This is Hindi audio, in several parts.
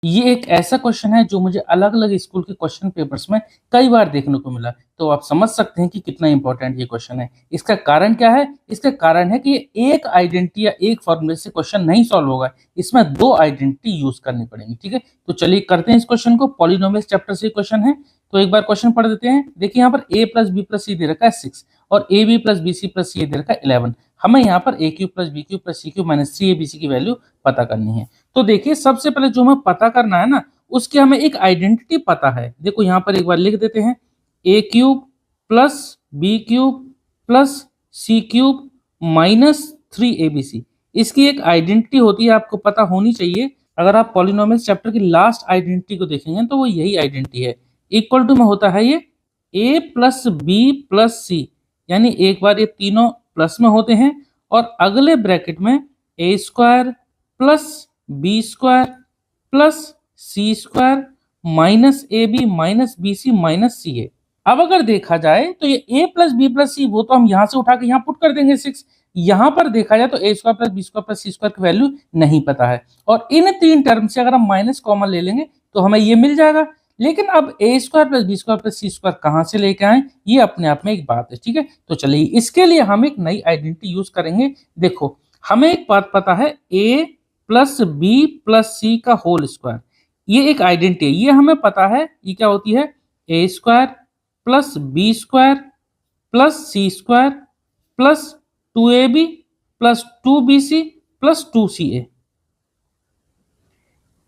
ये एक ऐसा क्वेश्चन है जो मुझे अलग-अलग स्कूल के क्वेश्चन पेपर्स में कई बार देखने को मिला। तो आप समझ सकते हैं कि कितना इम्पोर्टेंट ये क्वेश्चन है। इसका कारण क्या है? इसका कारण है कि ये एक आइडेंटिटी या एक फॉर्मूले से क्वेश्चन नहीं सॉल्व होगा। इसमें 2 आइडेंटिटी यूज़ करनी पड़ेंगी, ठीक है? तो चलिए करते हैं इस क्वेश्चन को। पॉलिनोमियल्स चैप्टर से क्वेश्चन है। तो एक बार क्वेश्चन पढ़ देते हैं। देखिए यहाँ पर a plus B plus C दे रखा है 6 और ab plus B C plus C दे रखा है 11। हमें यहाँ पर a cube plus B cube plus C cube minus 3abc की वैल्यू पता करनी है। तो देखिए सबसे पहले जो हमें पता करना है ना, उसकी हमें एक आइडेंटिटी पता है। देखो यहाँ पर एक बार लिख देते हैं, A cube plus B cube plus C cube minus 3abc। इसकी एक आइडेंटिटी होती है, आपको पता होनी चाहिए। अगर आप पॉलिनोमियल्स चैप्टर की लास्ट आइडेंटिटी को देखेंगे तो वो यही आइडेंटिटी है। इक्वल टू में होता है ये ए प्लस बी प्लस सी, यानी एक बार ये तीनों प्लस में होते हैं और अगले ब्रैकेट में A square plus B square plus C square minus A B minus B C minus C A. अब अगर देखा जाए तो ये A plus B plus C वो तो हम यहां से उठा के यहां पुट कर देंगे 6। यहां पर देखा जाए तो A square plus B square plus C square की वैल्यू नहीं पता है और इन तीन टर्म से अगर हम माइनस कॉमन ले लेंगे तो हमें ये मिल जाएगा। लेकिन अब A square plus B square plus C square कहां से लेके आए, ये अपने आप में एक बात है, ठीक है? तो चलिए इसके लिए हम एक नई आइडेंटिटी यूज करेंगे। देखो हमें एक बात पता है, ए प्लस बी प्लस सी का होल स्क्वायर, ये एक आइडेंटिटी है, ये हमें पता है। ये क्या होती है? A square plus B square plus C square plus 2ab plus 2bc plus 2ca।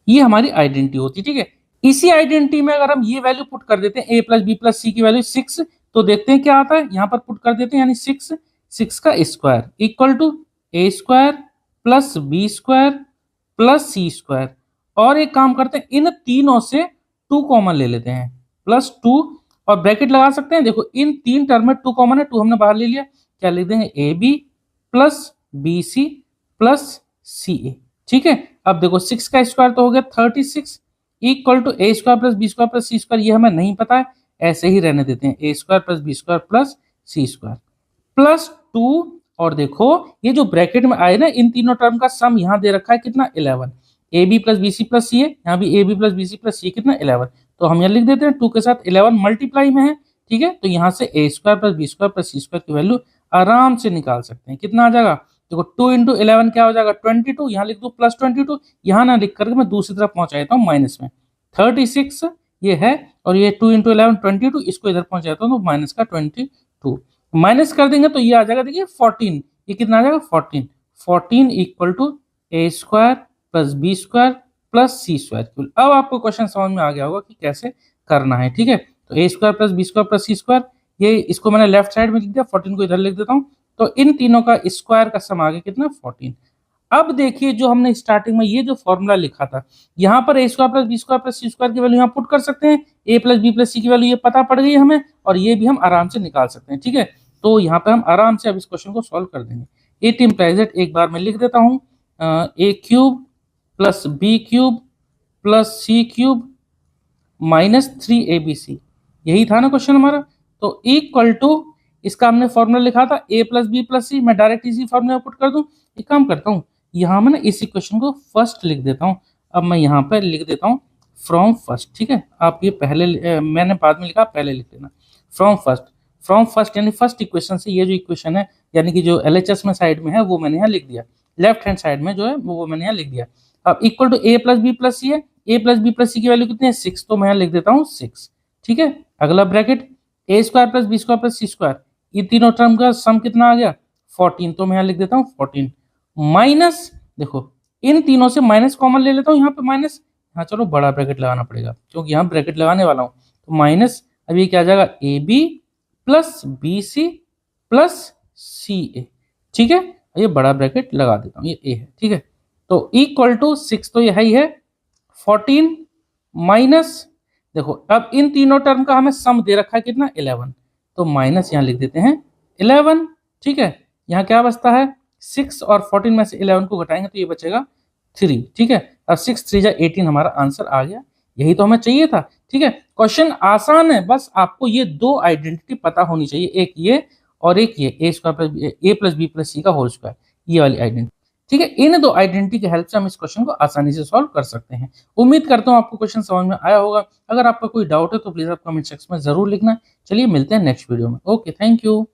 ये हमारी आइडेंटिटी होती है, ठीक है? इसी आइडेंटिटी में अगर हम ये वैल्यू पुट कर देते हैं, a plus B plus C की वैल्यू 6, तो देखते हैं क्या आता है। यहां पर पुट कर देते हैं, यानी 6 का square equal to A square plus B square plus C square. और एक काम करते हैं, इन तीनों से 2 कॉमन ले लेते हैं, प्लस 2 और ब्रैकेट लगा सकते हैं। देखो इन तीन टर्म में 2 कॉमन है, 2 हमने बाहर ले लिया। क्या लिख देंगे? A B plus B C plus C A, ठीक है? अब देखो 6 का स्क्वायर तो हो गया 36 equal to A square plus B square plus C square, ये हमें नहीं पता है, ऐसे ही रहने देते हैं। A square plus B square plus C square plus 2 और देखो ये जो ब्रैकेट में आए ना, इन तीनों टर्म का सम यहाँ दे रखा है कितना? 11। A B plus B C plus C है, यहाँ भी A B plus B C plus C कितना? 11। तो हम यहाँ लिख देते हैं 2 के साथ 11 मल्टीप्लाई में है, ठीक है? तो यहाँ से A square plus B square plus C square की वैल्यू आराम से निकाल सकते हैं। कितना आ जाएगा? देखो 2 इंटू 11 क्या हो जाएगा? 22। यहाँ लिख दो प्लस 22, यहाँ ना लिख करके मैं दूसरी तरफ पहुंचा देता हूँ माइनस में। 36 ये है और ये 2 इंटू 11 22, इसको इधर पहुंच जाता हूँ तो माइनस का 22 माइनस कर देंगे तो ये आ जाएगा, देखिए 14। ये कितना आ जाएगा? 14 equal to A square plus B square plus C square. अब आपको क्वेश्चन समझ में आ गया होगा कि कैसे करना है, ठीक है? तो A square plus B square plus C square, ये इसको मैंने लेफ्ट साइड में लिख दिया, 14 को इधर लिख देता हूँ। तो इन तीनों का स्क्वायर का सम आ गया कितना? 14। अब देखिए जो हमने स्टार्टिंग में ये जो फॉर्मूला लिखा था, यहाँ पर A square plus B square plus C square की वैल्यू यहाँ पुट कर सकते हैं। A plus B plus C की वैल्यू ये पता पड़ गई हमें और ये भी हम आराम से निकाल सकते हैं, ठीक है? तो यहाँ पे हम आराम से अब इस क्वेश्चन को सॉल्व कर देंगे। इट इम्प्लाइज दैट, एक बार मैं लिख देता हूँ, A cube plus B cube plus C cube minus 3abc, यही था ना क्वेश्चन हमारा। तो इक्वल टू, इसका हमने फॉर्मूला लिखा था a प्लस बी प्लस सी, मैं डायरेक्ट इसी फॉर्मूला में पुट कर दूं। एक काम करता हूँ, यहाँ मैं ना इस इक्वेशन को फर्स्ट लिख देता हूँ। अब मैं यहाँ पर लिख देता हूँ फ्रॉम फर्स्ट, ठीक है? आप ये पहले मैंने बाद में लिखा, पहले लिख देना फ्रॉम फर्स्ट यानी फर्स्ट इक्वेशन से ये जो इक्वेशन है, यानी कि जो LHS में साइड में है वो मैंने यहाँ लिख दिया, लेफ्ट हैंड साइड में जो है वो मैंने यहाँ लिख दिया। अब equal to a plus B plus C है, a plus B plus C की वैल्यू कितनी है? 6, तो मैं यहाँ लिख देता हूँ 6, ठीक है? अगला bracket A square plus B square plus C square, ये तीनों टर्म का सम कितना आ गया? 14, तो मैं यहाँ लिख देता हूँ 14 माइनस, देखो इन तीनों से माइनस कॉमन ले लेता हूँ, यहाँ पे माइनस, यहाँ चलो बड़ा ब्रैकेट लगाना पड़ेगा क्योंकि यहाँ ब्रैकेट लगाने वाला हूँ। तो माइनस, अब ये क्या आ जाएगा? A B plus B C plus C A, ठीक है? ये बड़ा ब्रैकेट लगा देता हूँ, ये ए है, ठीक है? तो इक्वल टू 6, तो यही है 14 माइनस, देखो अब इन तीनों टर्म का हमें सम दे रखा है कितना? 11, तो माइनस यहाँ लिख देते हैं 11, ठीक है? यहाँ क्या बचता है? 6 और 14 में से 11 को घटाएंगे तो ये बचेगा 3, ठीक है? अब 6 3 जा 18 हमारा आंसर आ गया। यही तो हमें चाहिए था, ठीक है? क्वेश्चन आसान है, बस आपको ये 2 आइडेंटिटी पता होनी चाहिए, एक ये और एक ये ए स्क्वायर प्लस ए प्लस बी प्लस सी का होल स्क्वायर, ये वाली आइडेंटिटी। ठीक है, इन दो आइडेंटिटी की हेल्प से हम इस क्वेश्चन को आसानी से सॉल्व कर सकते हैं। उम्मीद करता हूं आपको क्वेश्चन समझ में आया होगा। अगर आपका कोई डाउट है तो प्लीज आप कमेंट सेक्शन में जरूर लिखना। चलिए मिलते हैं नेक्स्ट वीडियो में। Okay, thank you.